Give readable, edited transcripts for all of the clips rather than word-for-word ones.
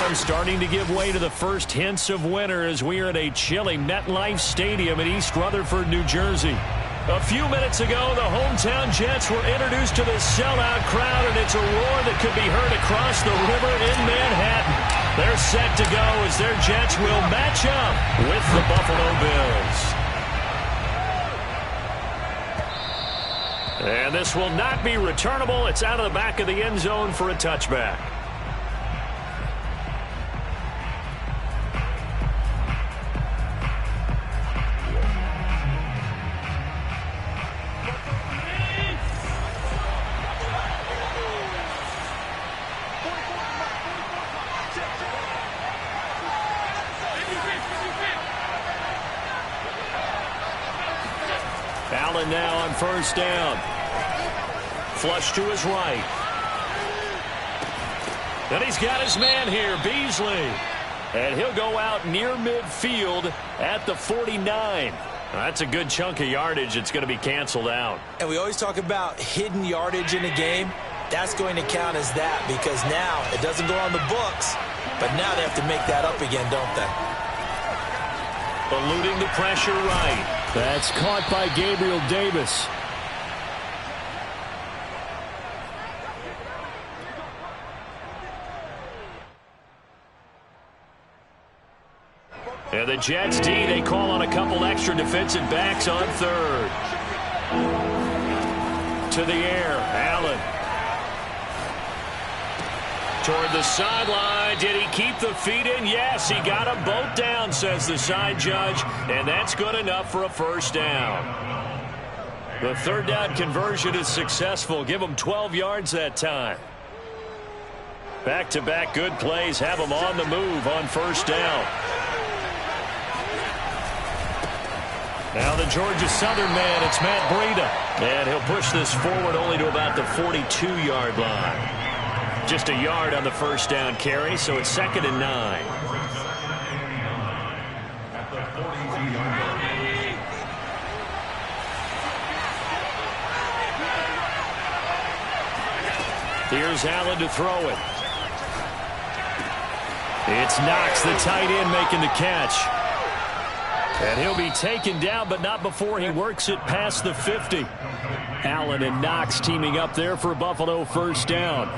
storm starting to give way to the first hints of winter as we are at a chilly MetLife Stadium in East Rutherford, New Jersey. A few minutes ago, the hometown Jets were introduced to this sellout crowd, and it's a roar that could be heard across the river in Manhattan. They're set to go as their Jets will match up with the Buffalo Bills. And this will not be returnable. It's out of the back of the end zone for a touchback. Allen now on first down. Flush to his right. And he's got his man here, Beasley. And he'll go out near midfield at the 49. That's a good chunk of yardage. It's going to be canceled out. And we always talk about hidden yardage in a game. That's going to count as that because now it doesn't go on the books, but now they have to make that up again, don't they? Eluding the pressure right. That's caught by Gabriel Davis. And the Jets D, they call on a couple extra defensive backs on third. To the air, Allen. Toward the sideline. Did he keep the feet in? Yes, he got them both down, says the side judge. And that's good enough for a first down. The third down conversion is successful. Give them 12 yards that time. Back-to-back good plays have them on the move on first down. Now the Georgia Southern man, it's Matt Breida. And he'll push this forward only to about the 42-yard line. Just a yard on the first down carry, so it's 2nd and 9. Here's Allen to throw it. It's Knox, the tight end, making the catch. And he'll be taken down, but not before he works it past the 50. Allen and Knox teaming up there for Buffalo first down.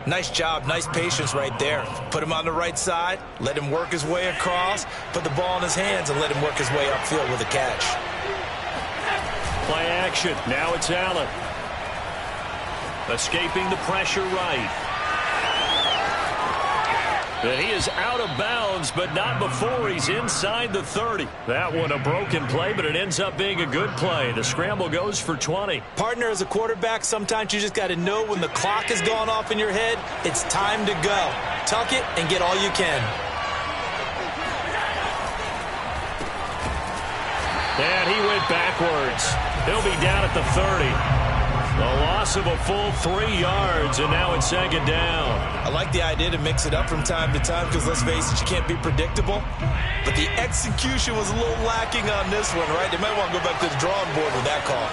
Nice job, nice patience right there. Put him on the right side, let him work his way across, put the ball in his hands, and let him work his way upfield with a catch. Play action. Now it's Allen. Escaping the pressure right. And he is out of bounds, but not before he's inside the 30. That one a broken play, but it ends up being a good play. The scramble goes for 20. Partner, as a quarterback, sometimes you just got to know when the clock has gone off in your head, it's time to go. Tuck it and get all you can. And he went backwards. He'll be down at the 30. A loss of a full 3 yards, and now it's 2nd down. I like the idea to mix it up from time to time because, let's face it, you can't be predictable. But the execution was a little lacking on this one, right? They might want to go back to the drawing board with that call.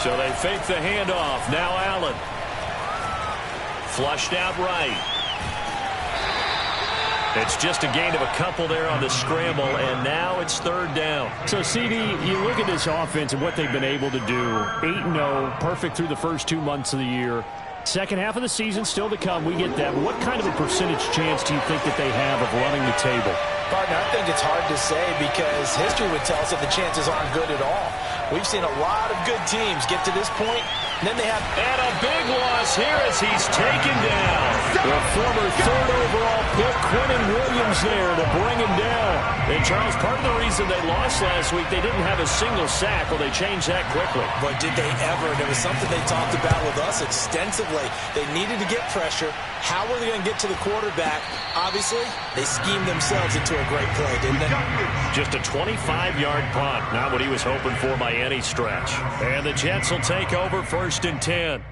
So they fake the handoff. Now Allen. Flushed out right. It's just a gain of a couple there on the scramble, and now it's 3rd down. So, CD, you look at this offense and what they've been able to do. 8-0, perfect through the first 2 months of the year. Second half of the season still to come. We get that. What kind of a percentage chance do you think that they have of running the table? Partner, I think it's hard to say because history would tell us that the chances aren't good at all. We've seen a lot of good teams get to this point, and then they have... And a big loss here as he's taken down. The former 3rd overall pick, Quentin Williams, there to bring him down. And, Charles, part of the reason they lost last week, they didn't have a single sack. Well, they changed that quickly. But did they ever? And it was something they talked about with us extensively. They needed to get pressure. How were they going to get to the quarterback? Obviously, they schemed themselves into a great play, didn't they? Just a 25-yard punt. Not what he was hoping for by any stretch. And the Jets will take over 1st and 10.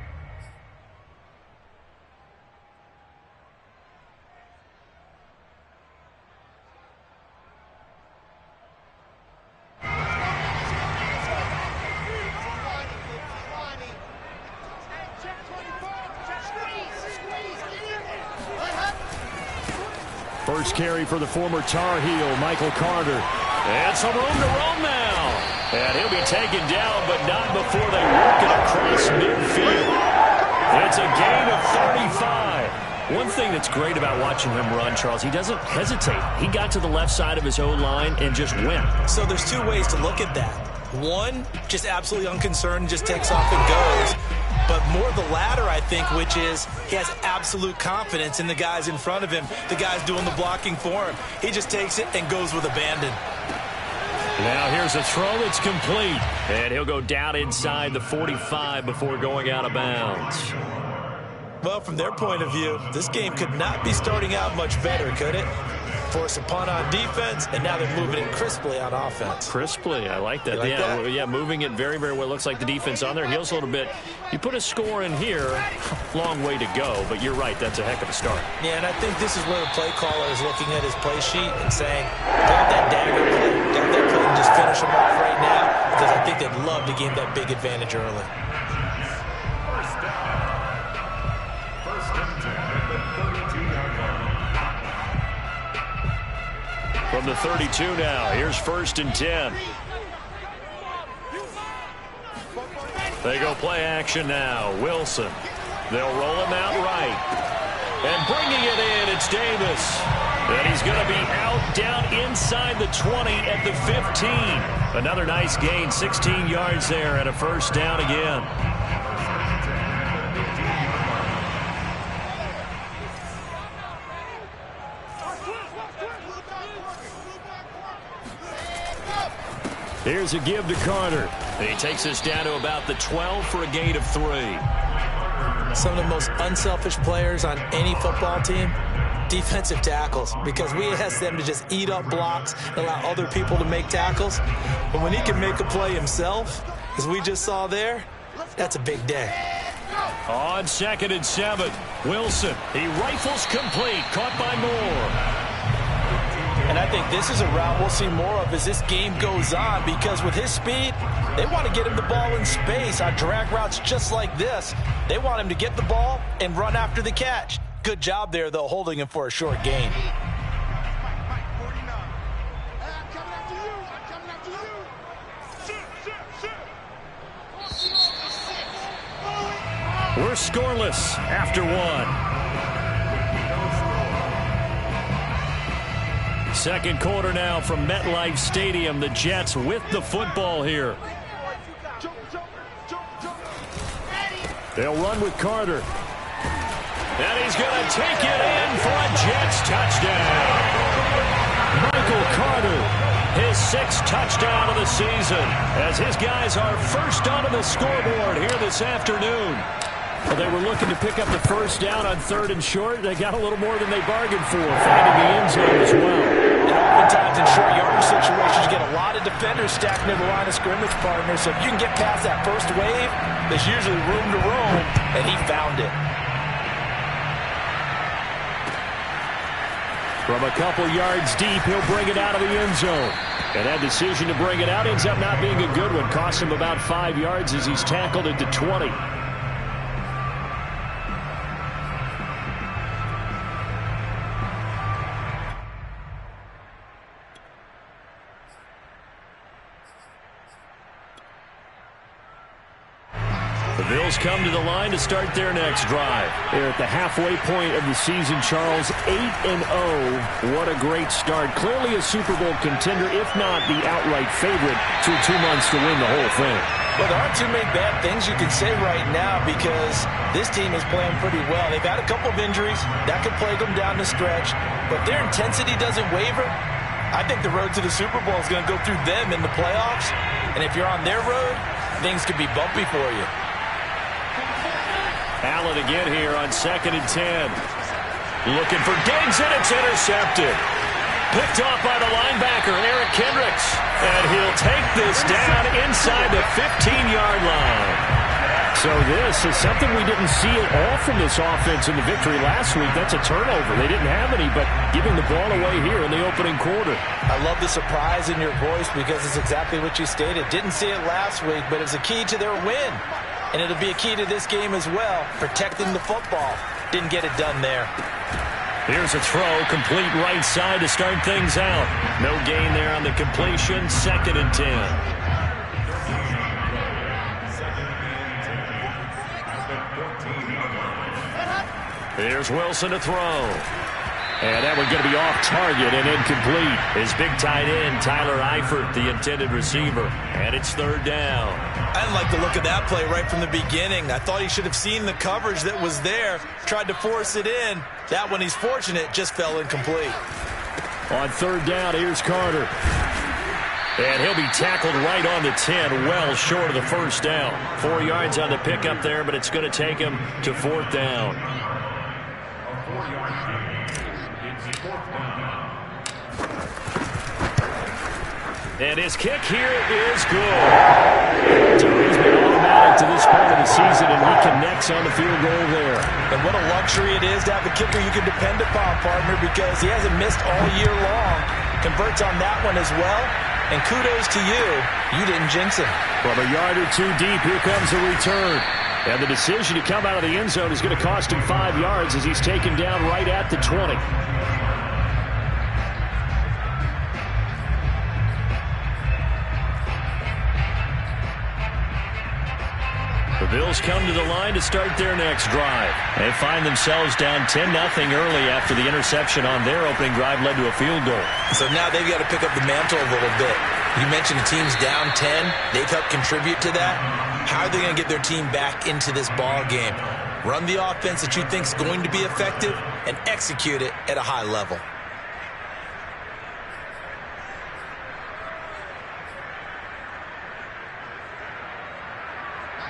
First carry for the former Tar Heel, Michael Carter. And some room to roam now. And he'll be taken down, but not before they work it across midfield. It's a gain of 35. One thing that's great about watching him run, Charles, he doesn't hesitate. He got to the left side of his O-line and just went. So there's two ways to look at that. One, just absolutely unconcerned, just takes off and goes. But more the latter, I think, which is he has absolute confidence in the guys in front of him, the guys doing the blocking for him. He just takes it and goes with abandon. Now here's a throw that's complete. And he'll go down inside the 45 before going out of bounds. Well, from their point of view, this game could not be starting out much better, could it? Force a punt on defense, and now they're moving it crisply on offense. Crisply, I like that. Like that? Yeah, moving it very, very well. Looks like the defense on their heels a little bit. You put a score in here, long way to go, but you're right, that's a heck of a start. Yeah, and I think this is where the play caller is looking at his play sheet and saying, grab that dagger play, grab that play and just finish them off right now, because I think they'd love to gain that big advantage early. From the 32 now, here's 1st and 10. They go play action now. Wilson. They'll roll him out right. And bringing it in, it's Davis. And he's going to be out down inside the 20 at the 15. Another nice gain, 16 yards there and a 1st down again. Here's a give to Carter. And he takes us down to about the 12 for a gain of 3. Some of the most unselfish players on any football team, defensive tackles, because we ask them to just eat up blocks and allow other people to make tackles. But when he can make a play himself, as we just saw there, that's a big day. On 2nd and 7, Wilson. He rifles complete, caught by Moore. And I think this is a route we'll see more of as this game goes on, because with his speed, they want to get him the ball in space on drag routes just like this. They want him to get the ball and run after the catch. Good job there, though, holding him for a short gain. We're scoreless after 1. Second quarter now from MetLife Stadium. The Jets with the football here. They'll run with Carter. And he's going to take it in for a Jets touchdown. Michael Carter, his 6th touchdown of the season, as his guys are first onto the scoreboard here this afternoon. Well, they were looking to pick up the 1st down on 3rd and short. They got a little more than they bargained for, finding the end zone as well. And oftentimes in short yardage situations, you get a lot of defenders stacked near the line of scrimmage, partners. So if you can get past that first wave, there's usually room to roam, and he found it. From a couple yards deep, he'll bring it out of the end zone. And that decision to bring it out ends up not being a good one. Cost him about 5 yards as he's tackled at the 20. The Bills come to the line to start their next drive. They're at the halfway point of the season, Charles. 8-0. What a great start. Clearly a Super Bowl contender, if not the outright favorite, through 2 months to win the whole thing. Well, there aren't too many bad things you can say right now, because this team is playing pretty well. They've had a couple of injuries. That could plague them down the stretch. But if their intensity doesn't waver, I think the road to the Super Bowl is going to go through them in the playoffs. And if you're on their road, things could be bumpy for you. Allen again here on 2nd and 10. Looking for Diggs, and it's intercepted. Picked off by the linebacker, Eric Kendricks. And he'll take this down inside the 15-yard line. So this is something we didn't see at all from this offense in the victory last week. That's a turnover. They didn't have any, but giving the ball away here in the opening quarter. I love the surprise in your voice, because it's exactly what you stated. Didn't see it last week, but it's a key to their win. And it'll be a key to this game as well, protecting the football. Didn't get it done there. Here's a throw, complete right side to start things out. No gain there on the completion, 2nd and 10. Here's Wilson to throw. And that one going to be off target and incomplete. His big tight end, Tyler Eifert, the intended receiver. And it's 3rd down. I didn't like the look of that play right from the beginning. I thought he should have seen the coverage that was there, tried to force it in. That one, he's fortunate, just fell incomplete. On 3rd down, here's Carter. And he'll be tackled right on the 10, well short of the 1st down. 4 yards on the pickup there, but it's going to take him to 4th down. And his kick here is good. So he's been automatic to this point of the season, and he connects on the field goal there. And what a luxury it is to have a kicker you can depend upon, partner, because he hasn't missed all year long. Converts on that one as well. And kudos to you. You didn't jinx him. From a yard or 2 deep, here comes the return. And the decision to come out of the end zone is going to cost him 5 yards as he's taken down right at the 20. The Bills come to the line to start their next drive. They find themselves down 10-0 early after the interception on their opening drive led to a field goal. So now they've got to pick up the mantle a little bit. You mentioned the team's down 10. They've helped contribute to that. How are they going to get their team back into this ball game? Run the offense that you think is going to be effective and execute it at a high level.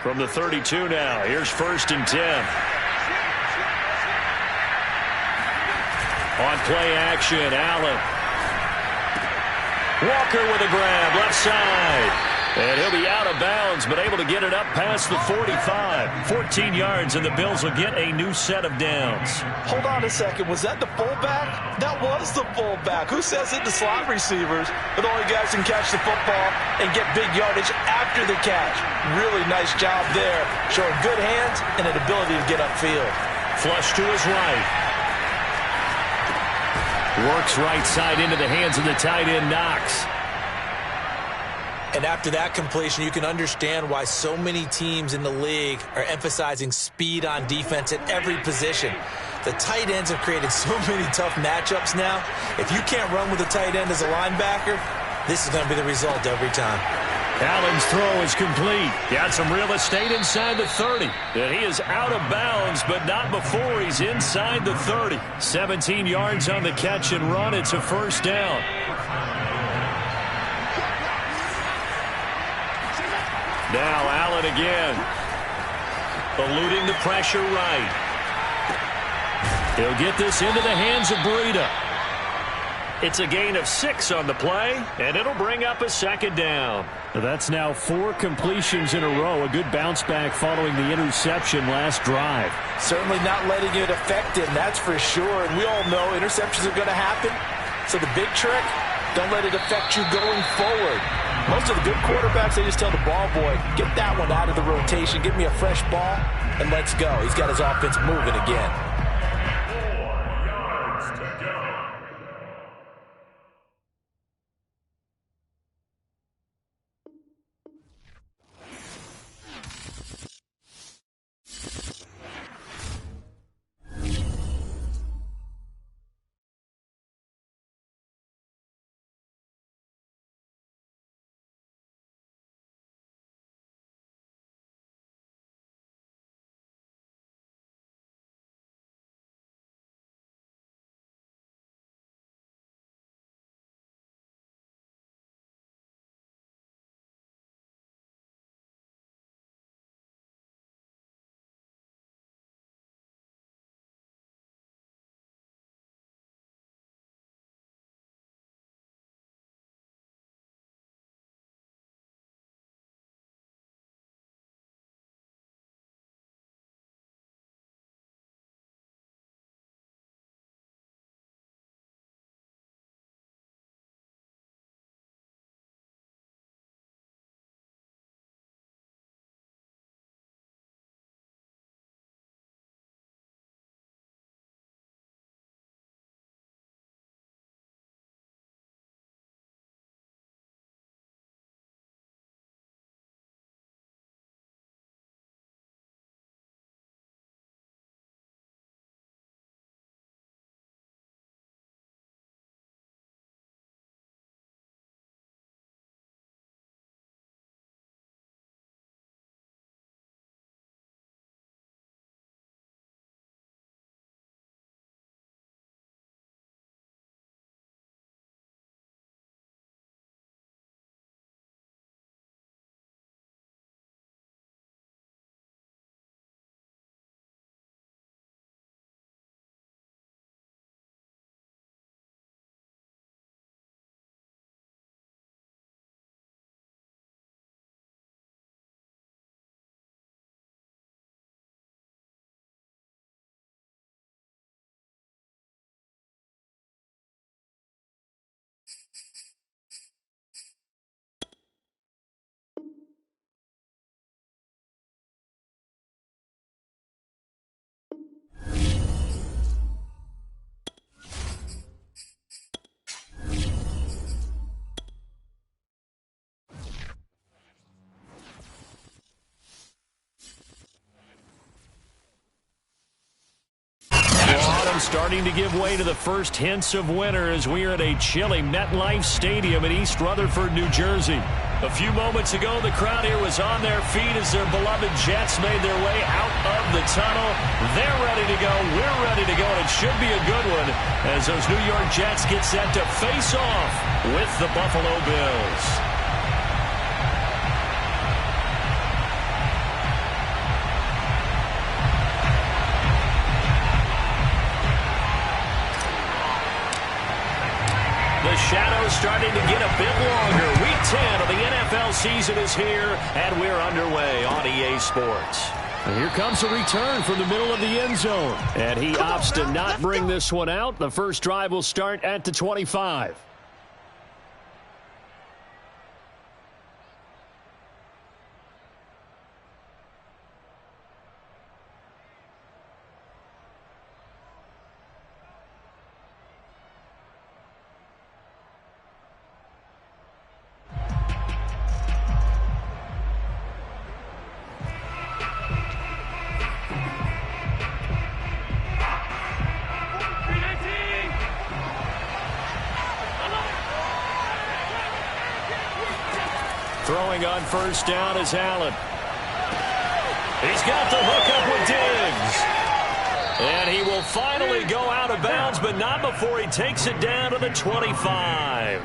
From the 32 now, here's 1st and 10. On play action, Allen. Walker with a grab, left side. And he'll be out of bounds, but able to get it up past the 45. 14 yards, and the Bills will get a new set of downs. Hold on a second. Was that the fullback? That was the fullback. Who says it? The slot receivers. But the only guys can catch the football and get big yardage after the catch. Really nice job there. Showing good hands and an ability to get upfield. Flush to his right. Works right side into the hands of the tight end, Knox. And after that completion, you can understand why so many teams in the league are emphasizing speed on defense at every position. The tight ends have created so many tough matchups now. If you can't run with a tight end as a linebacker, this is going to be the result every time. Allen's throw is complete. Got some real estate inside the 30. And he is out of bounds, but not before he's inside the 30. 17 yards on the catch and run. It's a 1st down. Now Allen again. Eluding the pressure right. He'll get this into the hands of Breida. It's a gain of 6 on the play, and it'll bring up a 2nd down. That's now 4 completions in a row. A good bounce back following the interception last drive. Certainly not letting it affect him, that's for sure. And we all know interceptions are going to happen. So the big trick, don't let it affect you going forward. Most of the good quarterbacks, they just tell the ball boy, get that one out of the rotation, give me a fresh ball, and let's go. He's got his offense moving again. starting to give way to the first hints of winter as we are at a chilly MetLife Stadium in East Rutherford, New Jersey. A few moments ago, the crowd here was on their feet as their beloved Jets made their way out of the tunnel. They're ready to go. We're ready to go. And it should be a good one as those New York Jets get set to face off with the Buffalo Bills. The shadow's starting to get a bit longer. Week 10 of the NFL season is here, and we're underway on EA Sports. And here comes a return from the middle of the end zone. And he opts to not bring this one out. The first drive will start at the 25. Throwing on first down is Allen. He's got the hook up with Diggs. And he will finally go out of bounds, but not before he takes it down to the 25.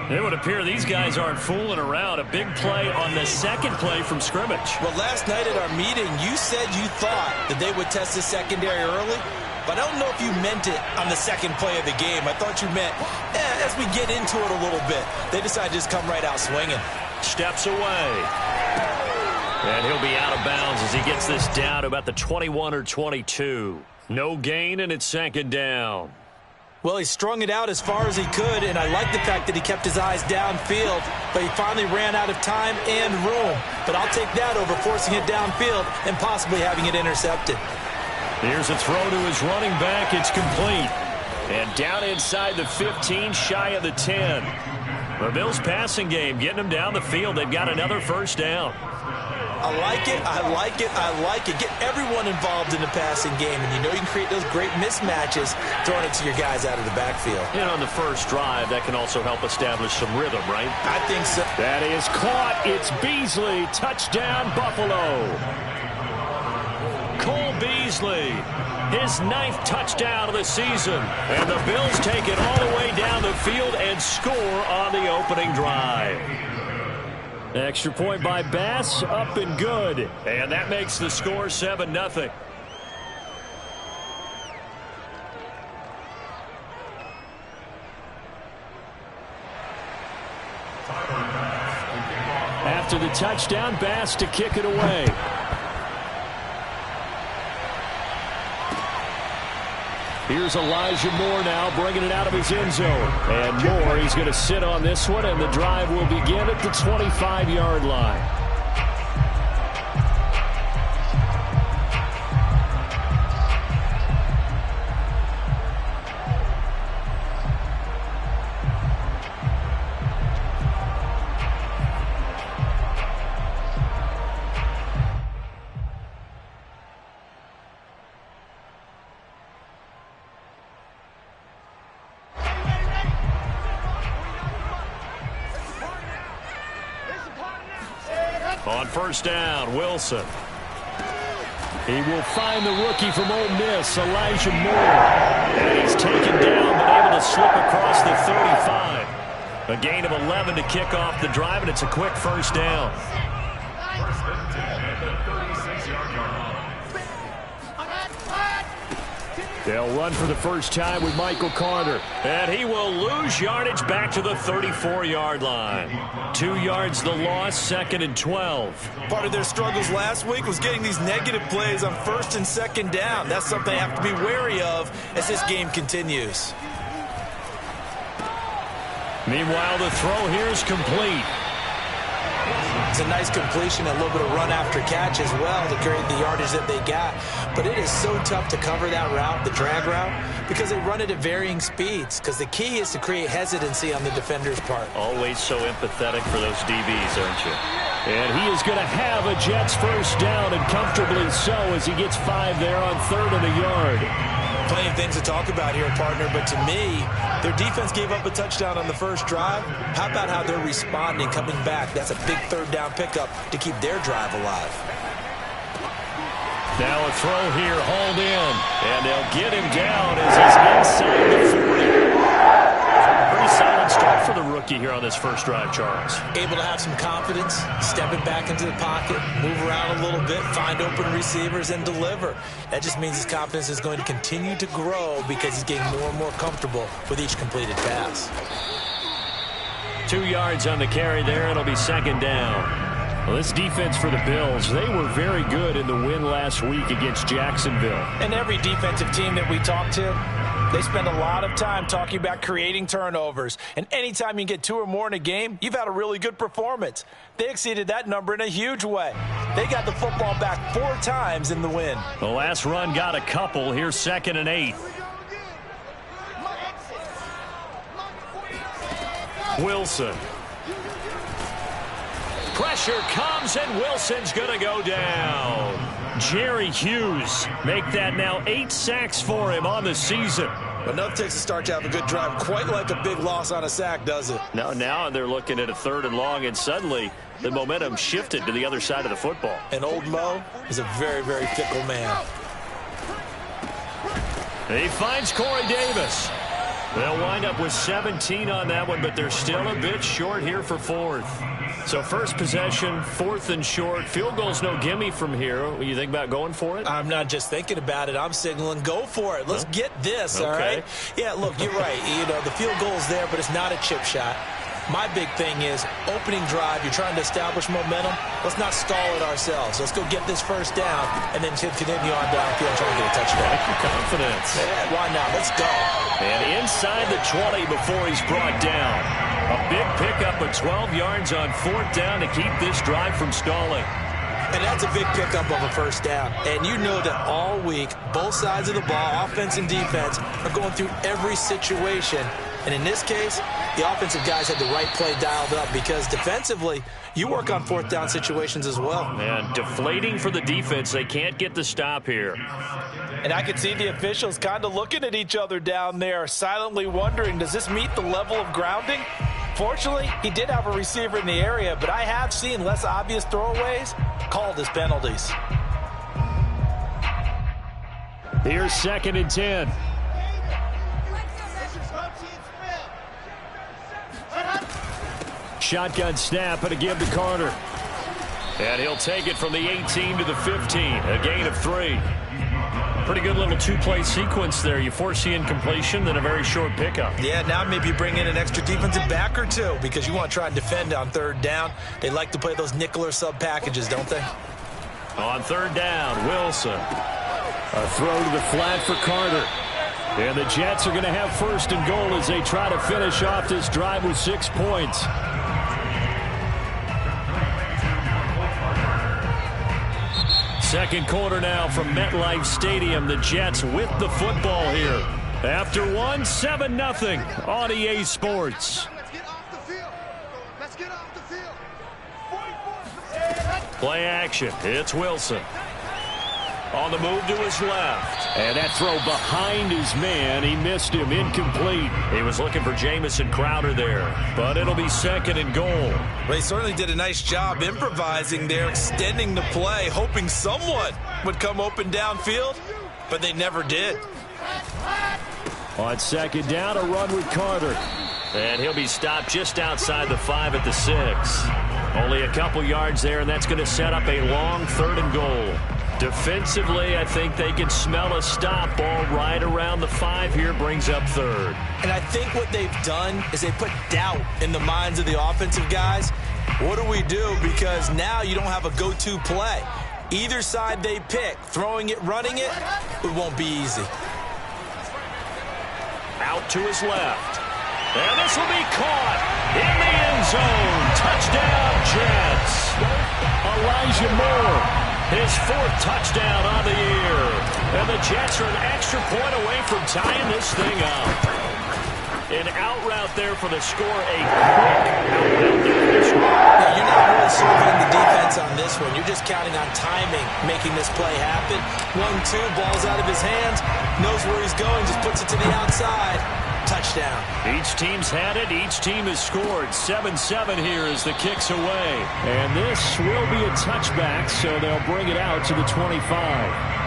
It would appear these guys aren't fooling around. A big play on the second play from scrimmage. Well, last night at our meeting, you said you thought that they would test the secondary early. But I don't know if you meant it on the second play of the game. I thought you meant, as we get into it a little bit, they decided to just come right out swinging. Steps away. And he'll be out of bounds as he gets this down to about the 21 or 22. No gain, and it's second down. Well, he strung it out as far as he could, and I like the fact that he kept his eyes downfield, but he finally ran out of time and room. But I'll take that over forcing it downfield and possibly having it intercepted. Here's a throw to his running back. It's complete. And down inside the 15, shy of the 10. The Bills' passing game getting them down the field. They've got another first down. I like it, I like it, I like it. Get everyone involved in the passing game, and you know you can create those great mismatches throwing it to your guys out of the backfield. And on the first drive, that can also help establish some rhythm, right? I think so. That is caught. It's Beasley. Touchdown, Buffalo. Cole Beasley, his 9th touchdown of the season. And the Bills take it all the way down the field and score on the opening drive. Extra point by Bass, up and good. And that makes the score 7-0. After the touchdown, Bass to kick it away. Here's Elijah Moore now bringing it out of his end zone. And Moore, he's going to sit on this one, and the drive will begin at the 25-yard line. On first down, Wilson. He will find the rookie from Ole Miss, Elijah Moore. And he's taken down, but able to slip across the 35. A gain of 11 to kick off the drive, and it's a quick first down. They'll run for the first time with Michael Carter. And he will lose yardage back to the 34-yard line. 2 yards the loss, 2nd and 12. Part of their struggles last week was getting these negative plays on 1st and 2nd down. That's something they have to be wary of as this game continues. Meanwhile, the throw here is complete. It's a nice completion, a little bit of run after catch as well to create the yardage that they got. But it is so tough to cover that route, the drag route, because they run it at varying speeds. Because the key is to create hesitancy on the defender's part. Always so empathetic for those DBs, aren't you? And he is going to have a Jets first down, and comfortably so as he gets 5 there on 3rd and a yard. Plenty of things to talk about here, partner, but to me, their defense gave up a touchdown on the first drive. How about how they're responding, coming back? That's a big third down pickup to keep their drive alive. Now a throw here, hauled in, and they'll get him down as he's inside the 40. Pretty solid start for the rookie here on this first drive, Charles. Able to have some confidence, stepping back into the pocket, move around a little bit, find open receivers, and deliver. That just means his confidence is going to continue to grow because he's getting more and more comfortable with each completed pass. 2 yards on the carry there. It'll be second down. Well, this defense for the Bills, they were very good in the win last week against Jacksonville. And every defensive team that we talk to, they spend a lot of time talking about creating turnovers. And anytime you get 2 or more in a game, you've had a really good performance. They exceeded that number in a huge way. They got the football back 4 times in the win. The last run got a couple. Here's 2nd and 8. Wilson. Pressure comes, and Wilson's going to go down. Jerry Hughes make that now 8 sacks for him on the season. Enough takes to start to have a good drive. Quite like a big loss on a sack, does it? Now they're looking at a 3rd and long, and suddenly the momentum shifted to the other side of the football. And old Mo is a very, very fickle man. He finds Corey Davis. They'll wind up with 17 on that one, but they're still a bit short here for 4th. So first possession, 4th and short. Field goal's no gimme from here. What do you think about going for it? I'm not just thinking about it. I'm signaling go for it. Let's get this, all right? Yeah, look, you're right. You know, the field goal's there, but it's not a chip shot. My big thing is opening drive. You're trying to establish momentum. Let's not stall it ourselves. Let's go get this first down and then continue on downfield and try to get a touchdown. Like your confidence. Yeah, why not? Let's go. And inside the 20 before he's brought down. A big pickup of 12 yards on 4th down to keep this drive from stalling. And that's a big pickup of a first down. And you know that all week, both sides of the ball, offense and defense, are going through every situation. And in this case, the offensive guys had the right play dialed up because defensively, you work on 4th down situations as well. And deflating for the defense. They can't get the stop here. And I could see the officials kind of looking at each other down there, silently wondering, does this meet the level of grounding? Fortunately, he did have a receiver in the area, but I have seen less obvious throwaways called as penalties. Here's 2nd and 10. Shotgun snap and a give to Carter. And he'll take it from the 18 to the 15. A gain of 3. Pretty good little 2-play sequence there. You foresee incompletion, then a very short pickup. Yeah, now maybe you bring in an extra defensive back or 2 because you want to try and defend on 3rd down. They like to play those nickel or sub packages, don't they? On 3rd down, Wilson. A throw to the flat for Carter. And the Jets are going to have 1st and goal as they try to finish off this drive with 6 points. Second quarter now from MetLife Stadium. The Jets with the football here. After 7-0 on EA Sports. Play action. It's Wilson. On the move to his left. And that throw behind his man. He missed him. Incomplete. He was looking for Jamison Crowder there. But it'll be 2nd and goal. Well, he certainly did a nice job improvising there, extending the play, hoping someone would come open downfield. But they never did. On 2nd down, a run with Carter. And he'll be stopped just outside the 5 at the 6. Only a couple yards there, and that's going to set up a long 3rd and goal. Defensively, I think they can smell a stop ball right around the 5 here, brings up 3rd. And I think what they've done is they put doubt in the minds of the offensive guys. What do we do? Because now you don't have a go-to play. Either side they pick, throwing it, running it, it won't be easy. Out to his left. And this will be caught in the end zone. Touchdown, Jets. Elijah Moore. His 4th touchdown on the year. And the Jets are an extra point away from tying this thing up. An out route there for the score. A quick out route there for the score. Now, you're not really surveying the defense on this one. You're just counting on timing, making this play happen. 1-2, ball's out of his hands. Knows where he's going, just puts it to the outside. Touchdown. Each team's had it. Each team has scored. 7-7 here as the kick's away. And this will be a touchback, so they'll bring it out to the 25.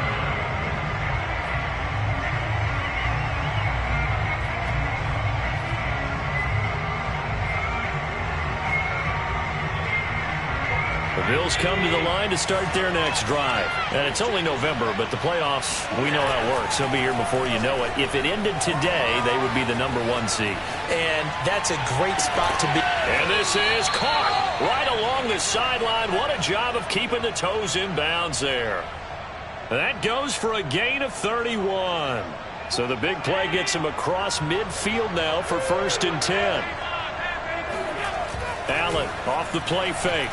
The Bills come to the line to start their next drive. And it's only November, but the playoffs, we know how it works. They'll be here before you know it. If it ended today, they would be the #1 seed. And that's a great spot to be. And this is caught right along the sideline. What a job of keeping the toes in bounds there. That goes for a gain of 31. So the big play gets him across midfield now for 1st and 10. Allen off the play fake.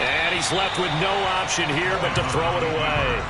And he's left with no option here but to throw it away.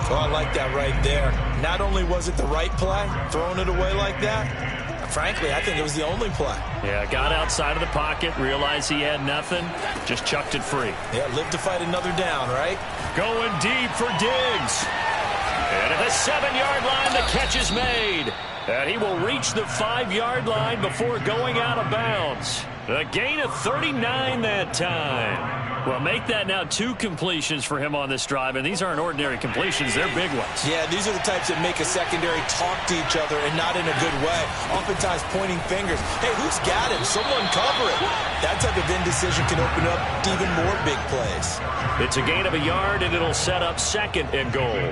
Oh, I like that right there. Not only was it the right play, throwing it away like that, frankly, I think it was the only play. Yeah, got outside of the pocket, realized he had nothing, just chucked it free. Yeah, live to fight another down, right? Going deep for Diggs. And at the 7-yard line, the catch is made. And he will reach the 5-yard line before going out of bounds. A gain of 39 that time. Well, make that now 2 completions for him on this drive, and these aren't ordinary completions. They're big ones. Yeah, these are the types that make a secondary talk to each other and not in a good way. Oftentimes pointing fingers. Hey, who's got him? Someone cover it. That type of indecision can open up even more big plays. It's a gain of a yard, and it'll set up 2nd and goal.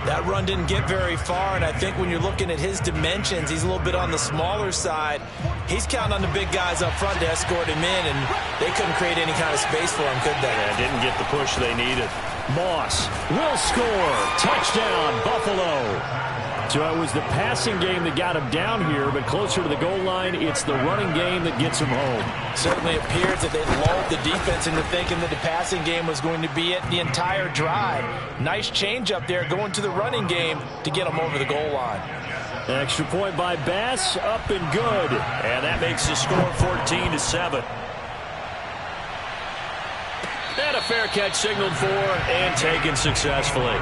That run didn't get very far, and I think when you're looking at his dimensions, he's a little bit on the smaller side. He's counting on the big guys up front to escort him in, and they couldn't create any kind of space for him, could they? Yeah, didn't get the push they needed. Moss will score. Touchdown, Buffalo. So it was the passing game that got him down here, but closer to the goal line, it's the running game that gets him home. Certainly appears that they lulled the defense into thinking that the passing game was going to be it the entire drive. Nice change up there going to the running game to get him over the goal line. Extra point by Bass, up and good. And that makes the score 14-7. And a fair catch signaled for and taken successfully.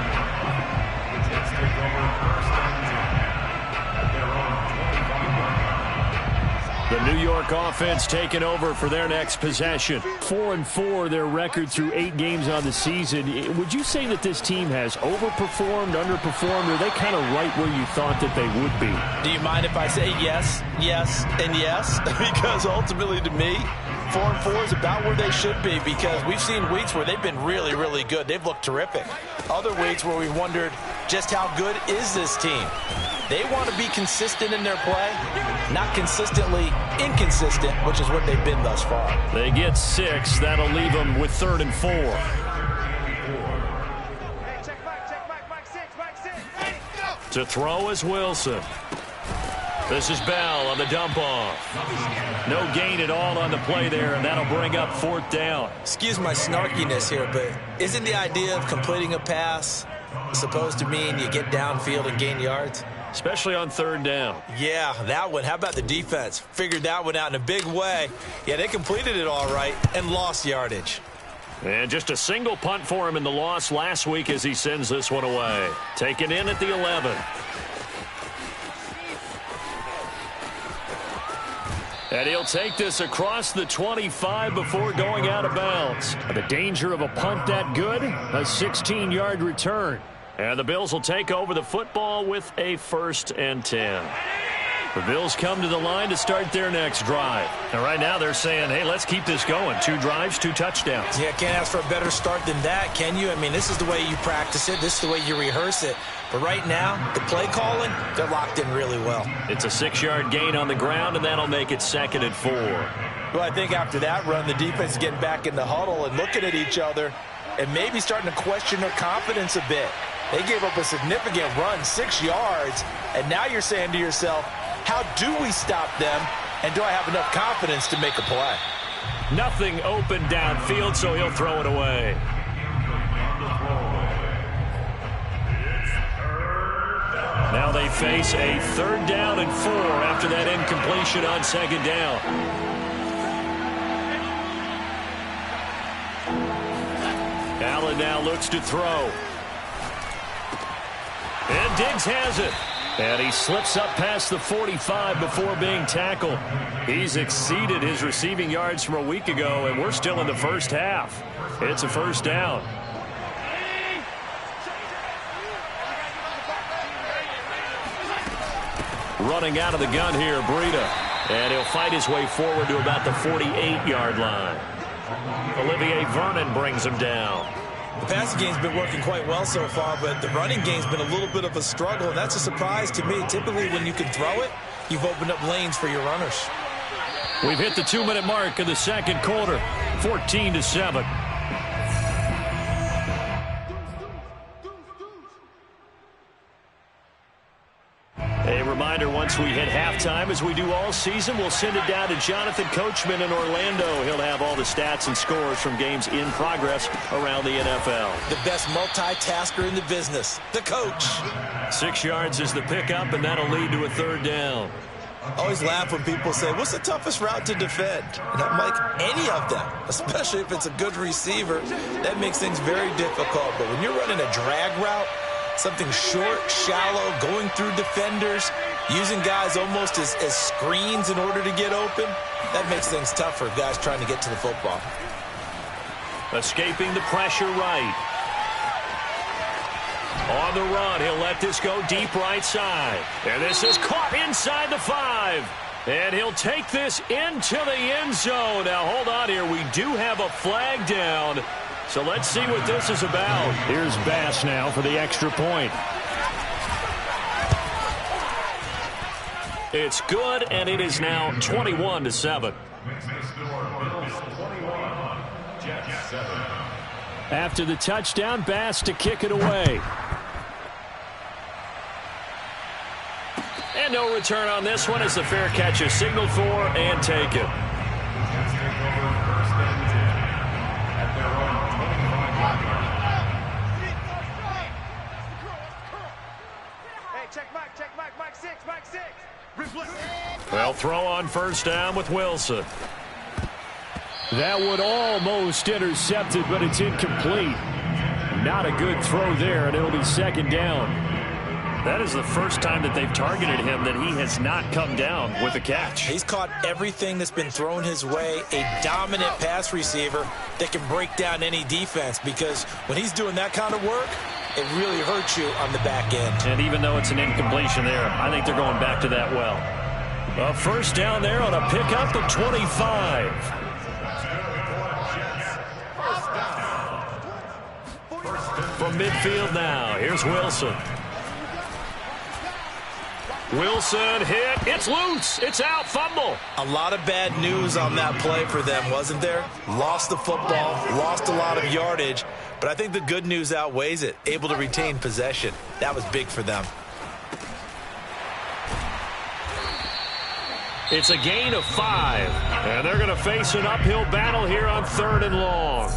The New York offense taking over for their next possession. 4-4 their record through 8 games on the season. Would you say that this team has overperformed, underperformed, or are they kind of right where you thought that they would be? Do you mind if I say yes, yes, and yes? Because ultimately to me, 4-4 is about where they should be, because we've seen weeks where they've been really, really good. They've looked terrific. Other weeks where we wondered just how good is this team. They want to be consistent in their play, not consistently inconsistent, which is what they've been thus far. They get 6. That'll leave them with 3rd and 4. To throw is Wilson. This is Bell on the dump off. No gain at all on the play there, and that'll bring up 4th down. Excuse my snarkiness here, but isn't the idea of completing a pass supposed to mean you get downfield and gain yards? Especially on 3rd down. Yeah, that one. How about the defense? Figured that one out in a big way. Yeah, they completed it all right and lost yardage. And just a single punt for him in the loss last week as he sends this one away. Taken in at the 11. And he'll take this across the 25 before going out of bounds. The danger of a punt that good, a 16-yard return. And the Bills will take over the football with a 1st and 10. The Bills come to the line to start their next drive. And right now they're saying, hey, let's keep this going. 2 drives, 2 touchdowns. Yeah, can't ask for a better start than that, can you? I mean, this is the way you practice it. This is the way you rehearse it. But right now, the play calling, they're locked in really well. It's a 6-yard gain on the ground, and that'll make it 2nd and 4. Well, I think after that run, the defense is getting back in the huddle and looking at each other and maybe starting to question their confidence a bit. They gave up a significant run, 6 yards, and now you're saying to yourself, how do we stop them, and do I have enough confidence to make a play? Nothing open downfield, so he'll throw it away. Now they face a 3rd down and 4 after that incompletion on 2nd down. Allen now looks to throw. And Diggs has it. And he slips up past the 45 before being tackled. He's exceeded his receiving yards from a week ago, and we're still in the first half. It's a 1st down. Running out of the gun here, Breida. And he'll fight his way forward to about the 48-yard line. Olivier Vernon brings him down. The passing game's been working quite well so far, but the running game's been a little bit of a struggle, and that's a surprise to me. Typically, when you can throw it, you've opened up lanes for your runners. We've hit the 2-minute mark of the 2nd quarter, 14-7. A reminder, once we hit halftime, as we do all season, we'll send it down to Jonathan Coachman in Orlando. He'll have all the stats and scores from games in progress around the NFL. The best multitasker in the business, the coach. 6 yards is the pickup, and that'll lead to a 3rd down. I always laugh when people say, what's the toughest route to defend? And I'm like, any of them, especially if it's a good receiver. That makes things very difficult. But when you're running a drag route, something short, shallow, going through defenders, using guys almost as screens in order to get open, that makes things tough for guys trying to get to the football. Escaping the pressure right. On the run, he'll let this go deep right side. And this is caught inside the 5. And he'll take this into the end zone. Now, hold on here. We do have a flag down. So let's see what this is about. Here's Bass now for the extra point. It's good, and it is now 21-7. After the touchdown, Bass to kick it away. And no return on this one as the fair catch is signaled for and taken. Well, throw on 1st down with Wilson. That would almost intercepted, but it's incomplete. Not a good throw there, and it'll be 2nd down. That is the first time that they've targeted him that he has not come down with a catch. He's caught everything that's been thrown his way, a dominant pass receiver that can break down any defense, because when he's doing that kind of work, it really hurts you on the back end. And even though it's an incompletion there, I think they're going back to that well. A 1st down there on a pickup of 25. From midfield now, here's Wilson. Wilson hit. It's loose. It's out. Fumble. A lot of bad news on that play for them, wasn't there? Lost the football, lost a lot of yardage, but I think the good news outweighs it. Able to retain possession. That was big for them. It's a gain of 5, and they're going to face an uphill battle here on 3rd and long.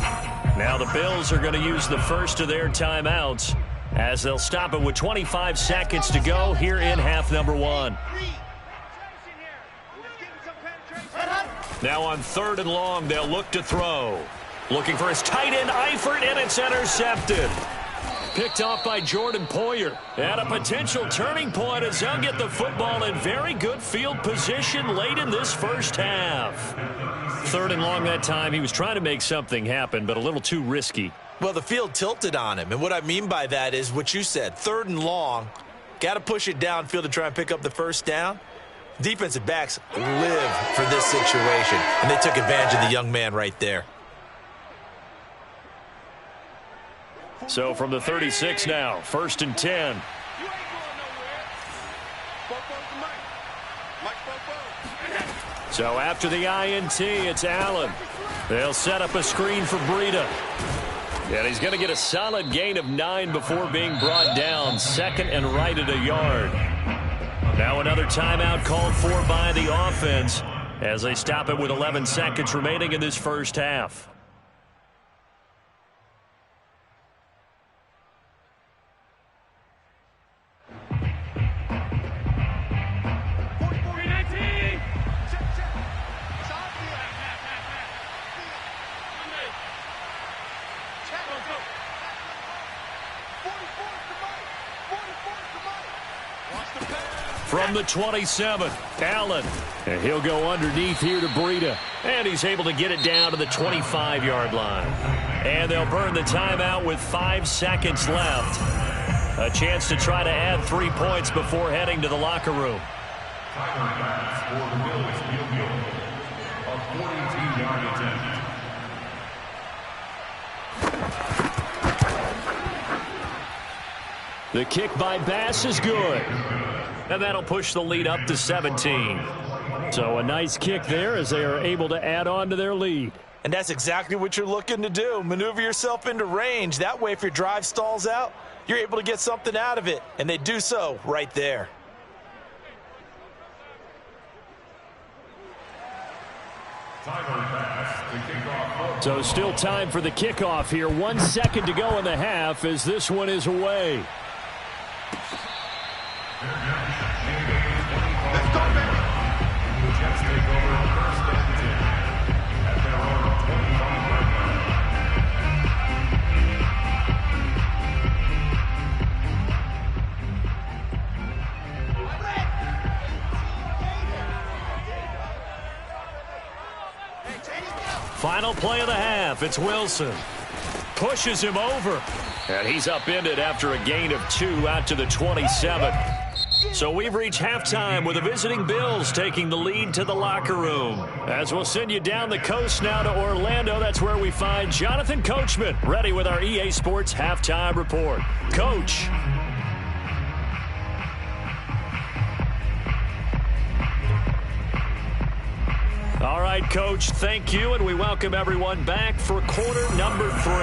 Now the Bills are going to use the first of their timeouts as they'll stop it with 25 seconds to go here in half number 1. Now on 3rd and long, they'll look to throw. Looking for his tight end, Eifert, and it's intercepted. Picked off by Jordan Poyer. And a potential turning point as they'll get the football in very good field position late in this first half. 3rd and long that time. He was trying to make something happen, but a little too risky. Well, the field tilted on him, and what I mean by that is what you said. 3rd and long, got to push it downfield to try and pick up the 1st down. Defensive backs live for this situation, and they took advantage of the young man right there. So from the 36 now, 1st and 10. So after the INT, it's Allen. They'll set up a screen for Breida. And he's going to get a solid gain of 9 before being brought down. 2nd and right at a yard. Now another timeout called for by the offense as they stop it with 11 seconds remaining in this first half. From the 27, Allen. And he'll go underneath here to Breida. And he's able to get it down to the 25-yard line. And they'll burn the timeout with 5 seconds left. A chance to try to add 3 points before heading to the locker room. The kick by Bass is good. And that'll push the lead up to 17. So a nice kick there as they are able to add on to their lead. And that's exactly what you're looking to do. Maneuver yourself into range. That way, if your drive stalls out, you're able to get something out of it. And they do so right there. So still time for the kickoff here. 1 second to go in the half as this one is away. Let's go, baby. The Jets take over first and 10 at their own 25-yard line. Final play of the half. It's Wilson. Pushes him over. And he's upended after a gain of 2 out to the 27. So we've reached halftime with the visiting Bills taking the lead to the locker room. As we'll send you down the coast now to Orlando, that's where we find Jonathan Coachman ready with our EA Sports Halftime Report. Coach. All right, Coach, thank you, and we welcome everyone back for quarter number 3.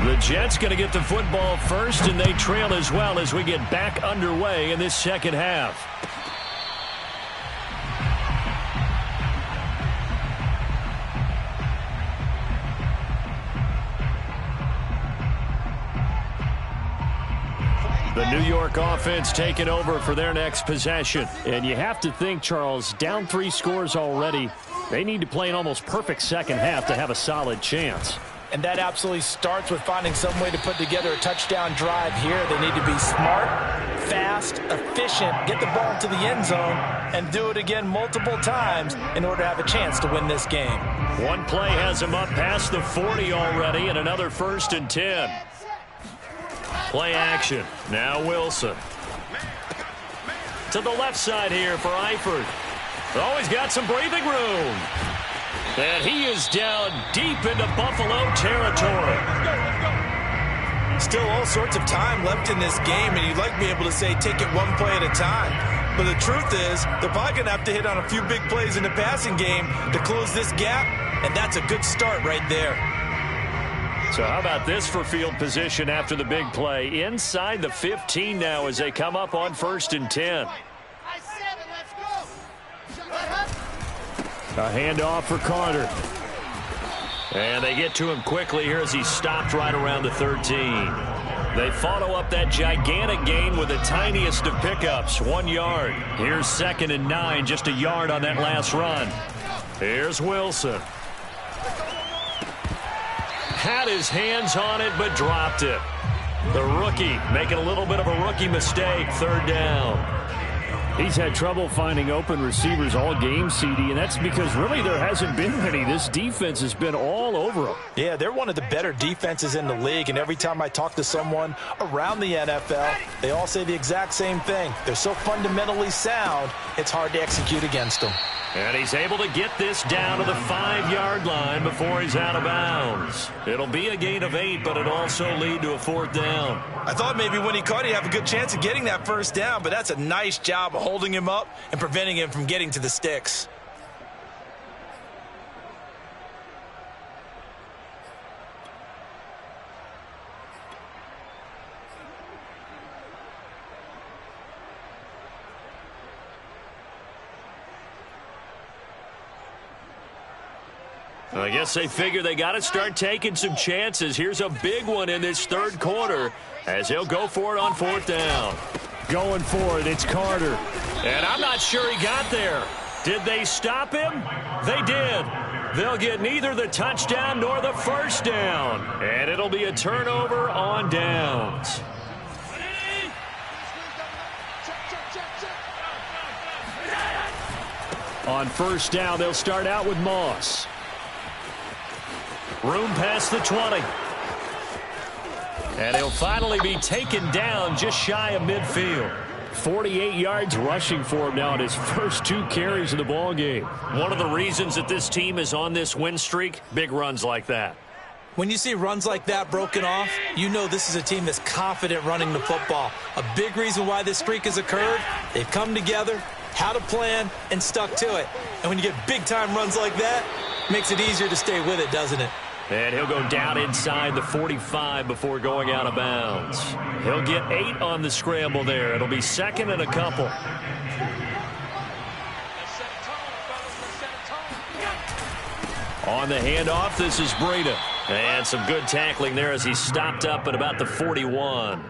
The Jets going to get the football first, and they trail as well as we get back underway in this second half. The New York offense taking over for their next possession. And you have to think, Charles, down 3 scores already. They need to play an almost perfect second half to have a solid chance. And that absolutely starts with finding some way to put together a touchdown drive here. They need to be smart, fast, efficient, get the ball to the end zone, and do it again multiple times in order to have a chance to win this game. One play has them up past the 40 already, and another 1st and 10. Play action. Now Wilson. To the left side here for Eifert. Oh, he's got some breathing room. And he is down deep into Buffalo territory. Still all sorts of time left in this game, and you'd like to be able to say take it one play at a time. But the truth is, they're probably going to have to hit on a few big plays in the passing game to close this gap, and that's a good start right there. So how about this for field position after the big play? Inside the 15 now as they come up on 1st and 10. A handoff for Carter. And they get to him quickly here as he stopped right around the 13. They follow up that gigantic gain with the tiniest of pickups, 1 yard. Here's 2nd and 9, just a yard on that last run. Here's Wilson. Had his hands on it, but dropped it. The rookie making a little bit of a rookie mistake, 3rd down. He's had trouble finding open receivers all game, CD, and that's because really there hasn't been many. This defense has been all over them. Yeah, they're one of the better defenses in the league, and every time I talk to someone around the NFL, they all say the exact same thing. They're so fundamentally sound, it's hard to execute against them. And he's able to get this down to the 5-yard line before he's out of bounds. It'll be a gain of 8, but it'll also lead to a 4th down. I thought maybe when he caught it, he'd have a good chance of getting that 1st down, but that's a nice job of holding him up and preventing him from getting to the sticks. I guess they figure they got to start taking some chances. Here's a big one in this 3rd quarter as he'll go for it on 4th down. Going for it, it's Carter. And I'm not sure he got there. Did they stop him? They did. They'll get neither the touchdown nor the 1st down. And it'll be a turnover on downs. On first down, they'll start out with Moss. Room past the 20. And he'll finally be taken down just shy of midfield. 48 yards rushing for him now in his first 2 carries of the ball game. One of the reasons that this team is on this win streak, big runs like that. When you see runs like that broken off, you know this is a team that's confident running the football. A big reason why this streak has occurred, they've come together, had a plan, and stuck to it. And when you get big-time runs like that, it makes it easier to stay with it, doesn't it? And he'll go down inside the 45 before going out of bounds. He'll get 8 on the scramble there. It'll be second and a couple. On the handoff, this is Breida. And some good tackling there as he stopped up at about the 41.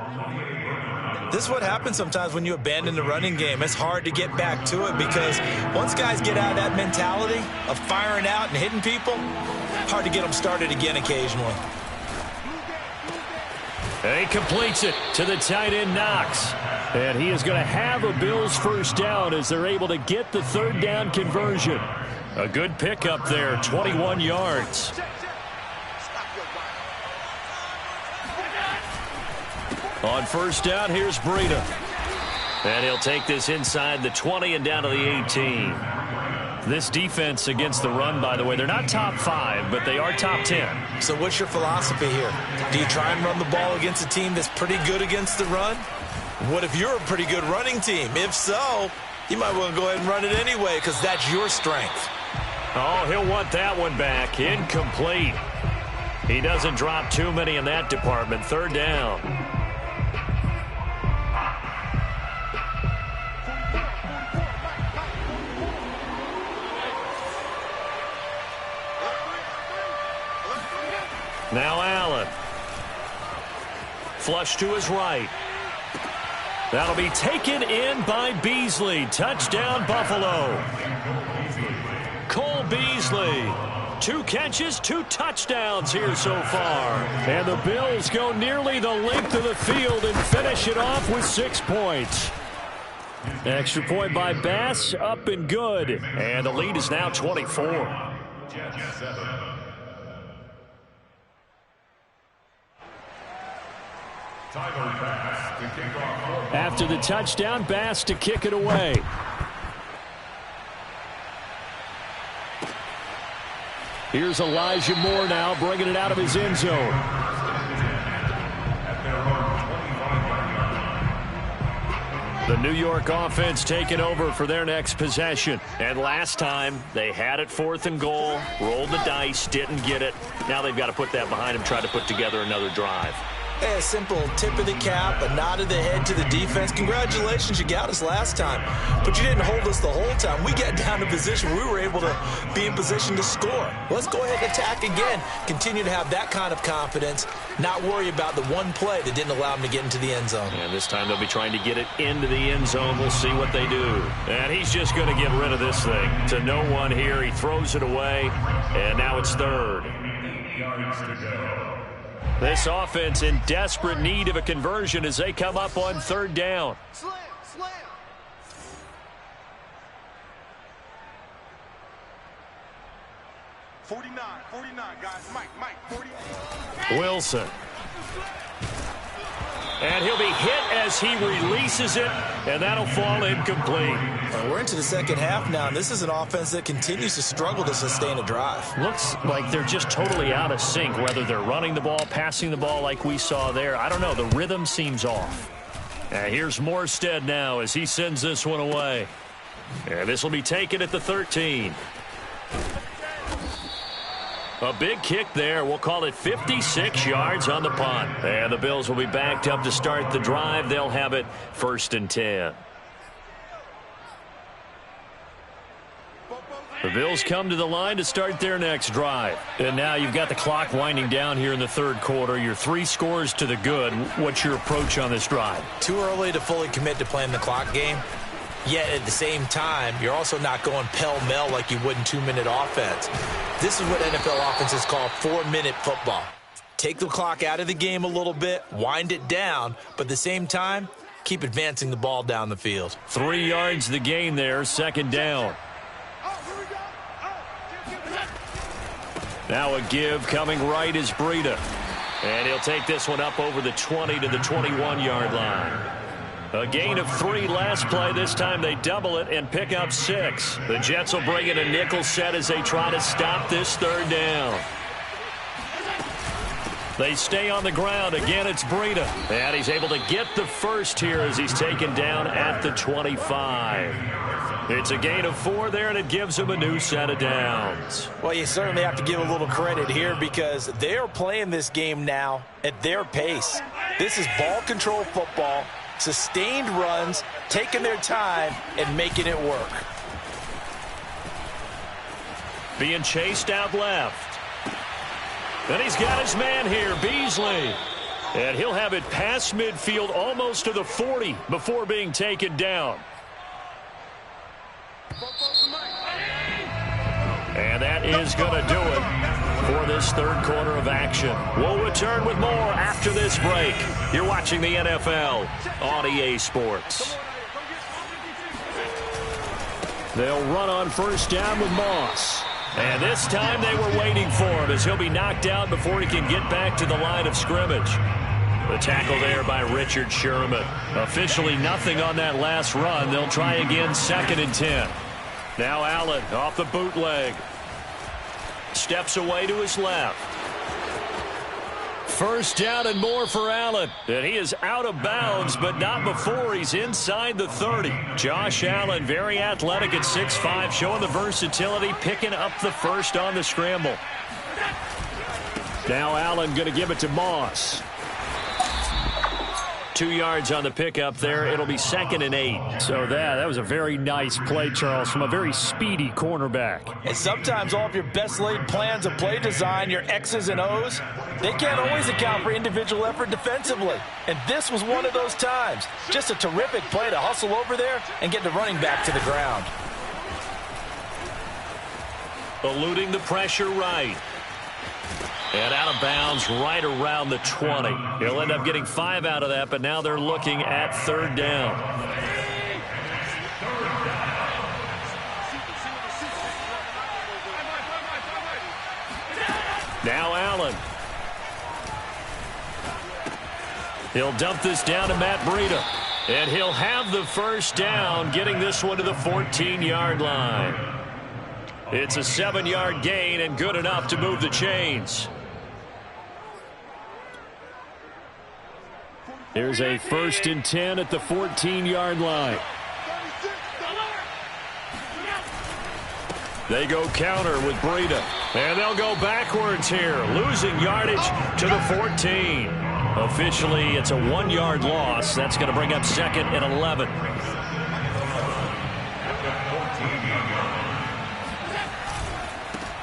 This is what happens sometimes when you abandon the running game. It's hard to get back to it because once guys get out of that mentality of firing out and hitting people, hard to get them started again occasionally. And he completes it to the tight end, Knox. And he is going to have a Bills first down as they're able to get the third down conversion. A good pickup there, 21 yards. On first down, here's Breida. And he'll take this inside the 20 and down to the 18. This defense against the run, by the way, they're not top 5, but they are top 10. So what's your philosophy here? Do you try and run the ball against a team that's pretty good against the run? What if you're a pretty good running team? If so, you might want to go ahead and run it anyway because that's your strength. Oh, he'll want that one back. Incomplete. He doesn't drop too many in that department. Third down. Now Allen. Flush to his right. That'll be taken in by Beasley. Touchdown, Buffalo. Cole Beasley. 2 catches, 2 touchdowns here so far. And the Bills go nearly the length of the field and finish it off with 6 points. Extra point by Bass, up and good. And the lead is now 24. After the touchdown, Bass to kick it away. Here's Elijah Moore now bringing it out of his end zone. The New York offense taking over for their next possession. And last time, they had it 4th and goal, rolled the dice, didn't get it. Now they've got to put that behind them, try to put together another drive. Hey, a simple tip of the cap, a nod of the head to the defense. Congratulations, you got us last time. But you didn't hold us the whole time. We got down to position. We were able to be in position to score. Let's go ahead and attack again. Continue to have that kind of confidence. Not worry about the one play that didn't allow them to get into the end zone. And this time they'll be trying to get it into the end zone. We'll see what they do. And he's just going to get rid of this thing. To no one here. He throws it away. And now it's third. 8 yards to go. This offense in desperate need of a conversion as they come up on third down. Slam, slam. 49, guys. Mike, 48. Wilson. And he'll be hit as he releases it, and that'll fall incomplete. We're into the second half now, and this is an offense that continues to struggle to sustain a drive. Looks like they're just totally out of sync, whether they're running the ball, passing the ball like we saw there. I don't know. The rhythm seems off. And here's Morstead now as he sends this one away. And this will be taken at the 13. A big kick there. We'll call it 56 yards on the punt. And the Bills will be backed up to start the drive. They'll have it 1st and 10. The Bills come to the line to start their next drive. And now you've got the clock winding down here in the third quarter. You're 3 scores to the good. What's your approach on this drive? Too early to fully commit to playing the clock game. Yet at the same time, you're also not going pell-mell like you would in 2-minute offense. This is what NFL offenses call 4-minute football. Take the clock out of the game a little bit, wind it down, but at the same time, keep advancing the ball down the field. 3 yards the gain there, second down. Now a give coming right is Breida. And he'll take this one up over the 20 to the 21-yard line. A gain of 3 last play. This time they double it and pick up 6. The Jets will bring in a nickel set as they try to stop this third down. They stay on the ground. Again, it's Breida. And he's able to get the first here as he's taken down at the 25. It's a gain of 4 there, and it gives him a new set of downs. Well, you certainly have to give a little credit here because they are playing this game now at their pace. This is ball control football, sustained runs, taking their time, and making it work. Being chased out left. Then he's got his man here, Beasley. And he'll have it past midfield almost to the 40 before being taken down. And that is going to do it for this third quarter of action. We'll return with more after this break. You're watching the NFL on EA Sports. They'll run on first down with Moss. And this time they were waiting for him as he'll be knocked out before he can get back to the line of scrimmage. The tackle there by Richard Sherman. Officially nothing on that last run. They'll try again, 2nd and 10. Now Allen off the bootleg. Steps away to his left. First down and more for Allen. And he is out of bounds, but not before he's inside the 30. Josh Allen, very athletic at 6'5", showing the versatility, picking up the first on the scramble. Now Allen going to give it to Moss. 2 yards on the pickup there. It'll be 2nd and 8. So that was a very nice play, Charles, from a very speedy cornerback. And sometimes all of your best laid plans of play design, your X's and O's, they can't always account for individual effort defensively. And this was one of those times. Just a terrific play to hustle over there and get the running back to the ground. Eluding the pressure right. And out of bounds right around the 20. He'll end up getting 5 out of that, but now they're looking at 3rd down. Now Allen. He'll dump this down to Matt Breida. And he'll have the first down, getting this one to the 14-yard line. It's a 7-yard gain and good enough to move the chains. Here's a 1st and 10 at the 14-yard line. They go counter with Breida. And they'll go backwards here, losing yardage to the 14. Officially, it's a 1-yard loss. That's going to bring up 2nd and 11.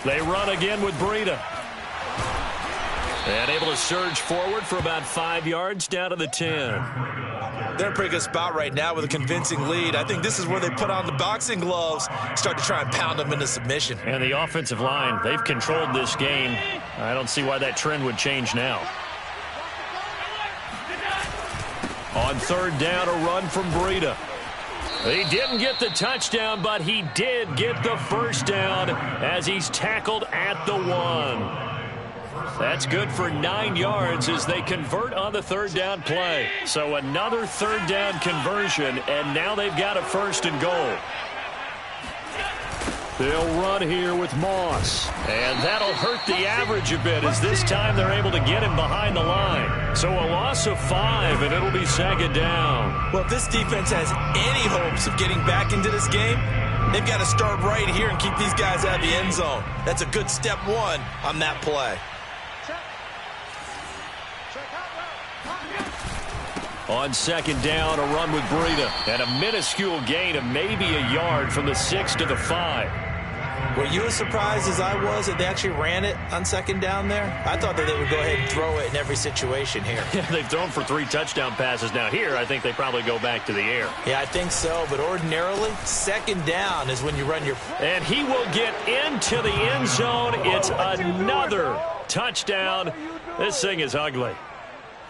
They run again with Breida. And able to surge forward for about 5 yards down to the 10. They're in a pretty good spot right now with a convincing lead. I think this is where they put on the boxing gloves, start to try and pound them into submission. And the offensive line, they've controlled this game. I don't see why that trend would change now. On 3rd down, a run from Breida. He didn't get the touchdown, but he did get the first down as he's tackled at the 1. That's good for 9 yards as they convert on the 3rd down play. So another 3rd down conversion, and now they've got a 1st and goal. They'll run here with Moss. And that'll hurt the average a bit as this time they're able to get him behind the line. So a loss of 5, and it'll be 2nd down. Well, if this defense has any hopes of getting back into this game, they've got to start right here and keep these guys out of the end zone. That's a good step 1 on that play. On 2nd down, a run with Breida. And a minuscule gain of maybe a yard from the 6 to the 5. Were you as surprised as I was that they actually ran it on 2nd down there? I thought that they would go ahead and throw it in every situation here. Yeah, they've thrown for 3 touchdown passes. Now here, I think they probably go back to the air. Yeah, I think so. But ordinarily, 2nd down is when you run your... And he will get into the end zone. It's another touchdown. This thing is ugly.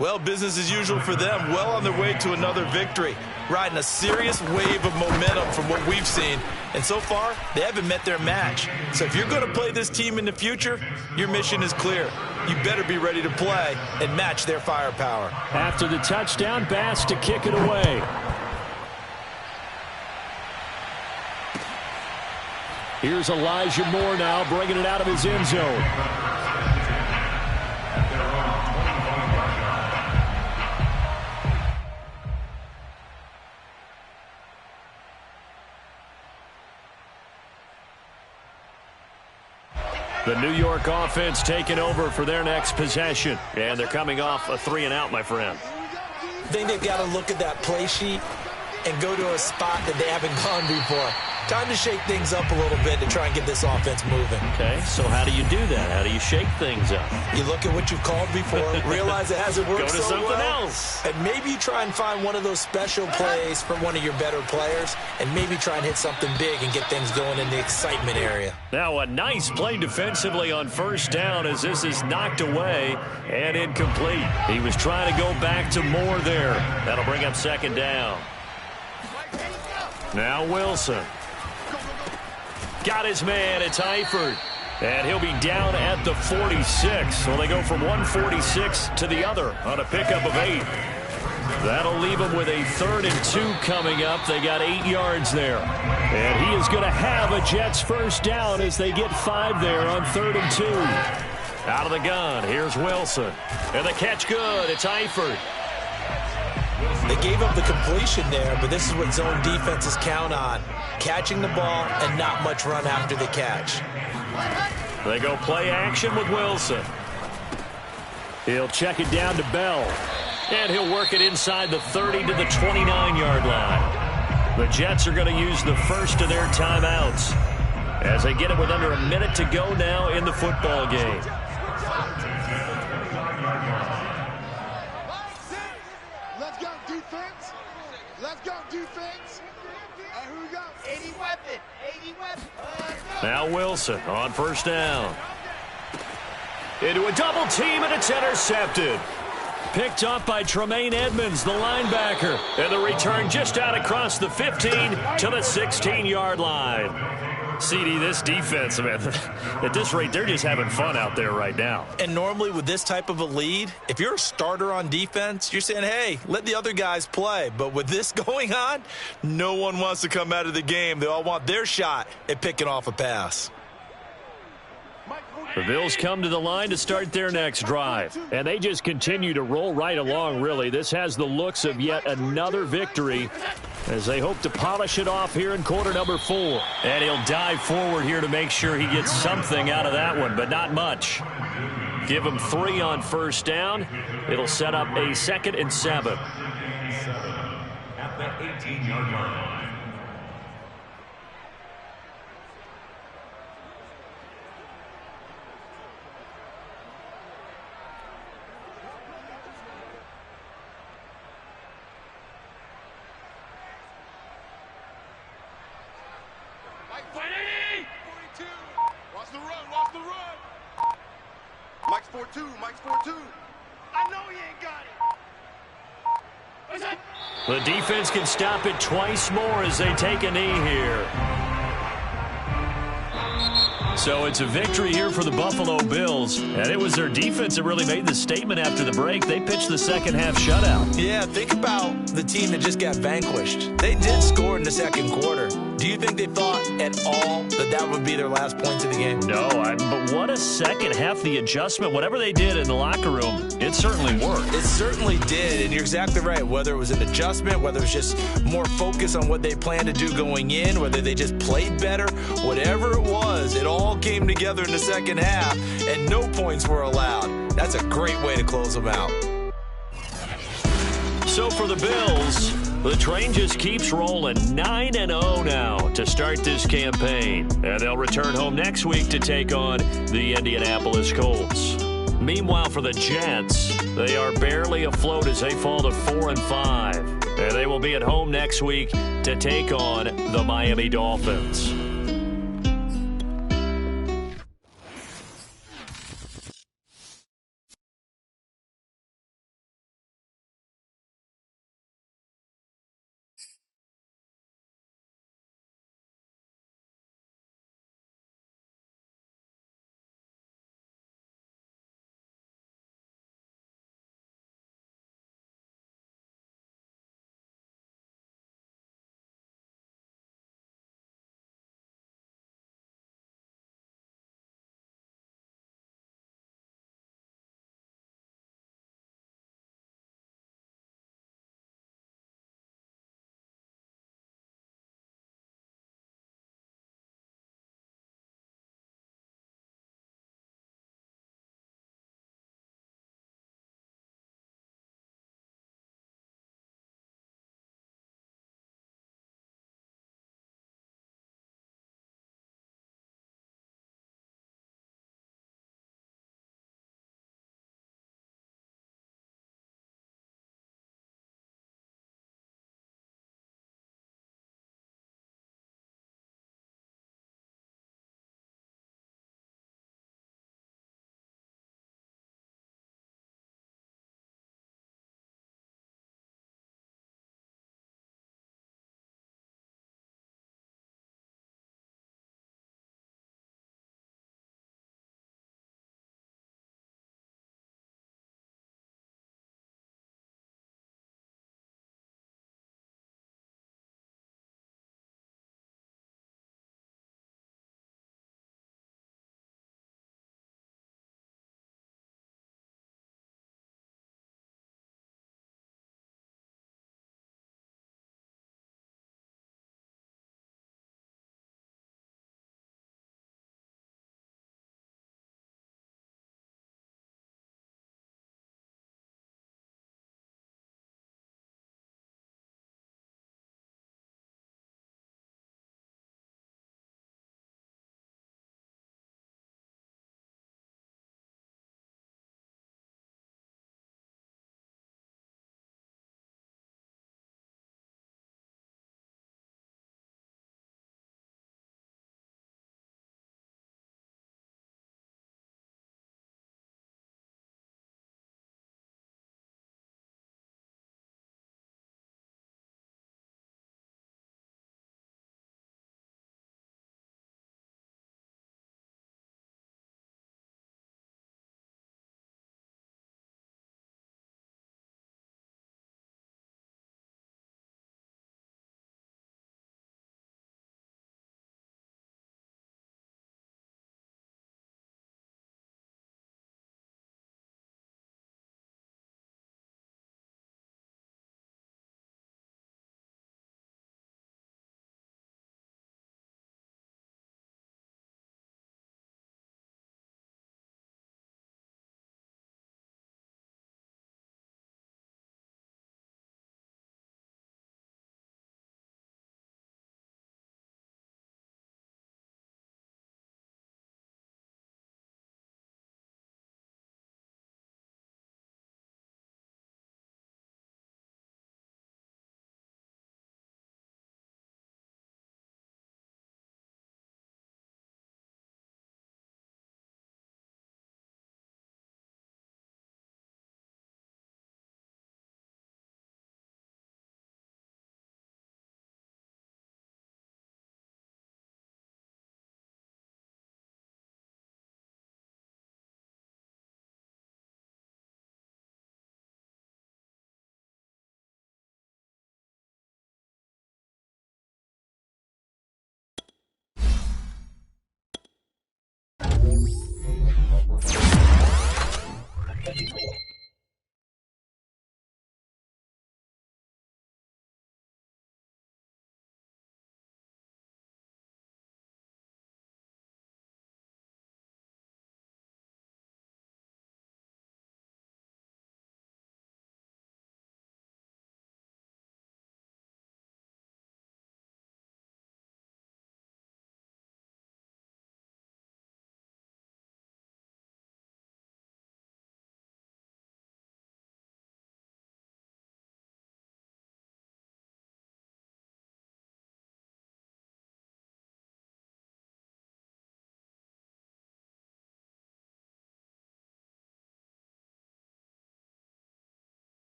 Well, business as usual for them. Well on their way to another victory. Riding a serious wave of momentum from what we've seen. And so far, they haven't met their match. So if you're going to play this team in the future, your mission is clear. You better be ready to play and match their firepower. After the touchdown, Bass to kick it away. Here's Elijah Moore now, bringing it out of his end zone. The New York offense taking over for their next possession. And they're coming off a 3-and-out, my friend. I think they've got to look at that play sheet and go to a spot that they haven't gone before. Time to shake things up a little bit to try and get this offense moving. Okay, so how do you do that? How do you shake things up? You look at what you've called before, realize it hasn't worked so well. Go to something else. And maybe you try and find one of those special plays from one of your better players, and maybe try and hit something big and get things going in the excitement area. Now a nice play defensively on first down as this is knocked away and incomplete. He was trying to go back to Moore there. That'll bring up second down. Now Wilson. Got his man. It's Eifert. And he'll be down at the 46. So they go from 146 to the other on a pickup of 8. That'll leave them with a 3rd and 2 coming up. They got 8 yards there. And he is going to have a Jets first down as they get 5 there on 3rd and 2. Out of the gun. Here's Wilson. And the catch good. It's Eifert. They gave up the completion there, but this is what zone defenses count on. Catching the ball and not much run after the catch. They go play action with Wilson. He'll check it down to Bell. And he'll work it inside the 30 to the 29-yard line. The Jets are going to use the first of their timeouts as they get it with under a minute to go now in the football game. Let's go, defense. Let's go, defense. And who we got? 80 weapon. 80 weapon. Now Wilson on first down. Into a double team, and it's intercepted. Picked up by Tremaine Edmonds, the linebacker. And the return just out across the 15 to the 16-yard line. CD, this defense, man, at this rate, they're just having fun out there right now. And normally with this type of a lead, if you're a starter on defense, you're saying, hey, let the other guys play. But with this going on, no one wants to come out of the game. They all want their shot at picking off a pass. The Bills come to the line to start their next drive. And they just continue to roll right along, really. This has the looks of yet another victory as they hope to polish it off here in quarter number 4. And he'll dive forward here to make sure he gets something out of that one, but not much. Give him 3 on first down. It'll set up a 2nd and 7. At the 18-yard line. Watch the run, watch the run. Mike's 4-2, Mike's 4-2. I know he ain't got it. The defense can stop it twice more as they take a knee here. So it's a victory here for the Buffalo Bills. And it was their defense that really made the statement after the break. They pitched the second half shutout. Yeah, think about the team that just got vanquished. They did score in the second quarter. Do you think they thought at all that that would be their last points of the game? No, but what a second half. The adjustment, whatever they did in the locker room, it certainly worked. It certainly did, and you're exactly right. Whether it was an adjustment, whether it was just more focus on what they planned to do going in, whether they just played better, whatever it was, it all came together in the second half, and no points were allowed. That's a great way to close them out. So for the Bills, the train just keeps rolling. 9-0 now to start this campaign. And they'll return home next week to take on the Indianapolis Colts. Meanwhile, for the Jets, they are barely afloat as they fall to 4-5. And they will be at home next week to take on the Miami Dolphins.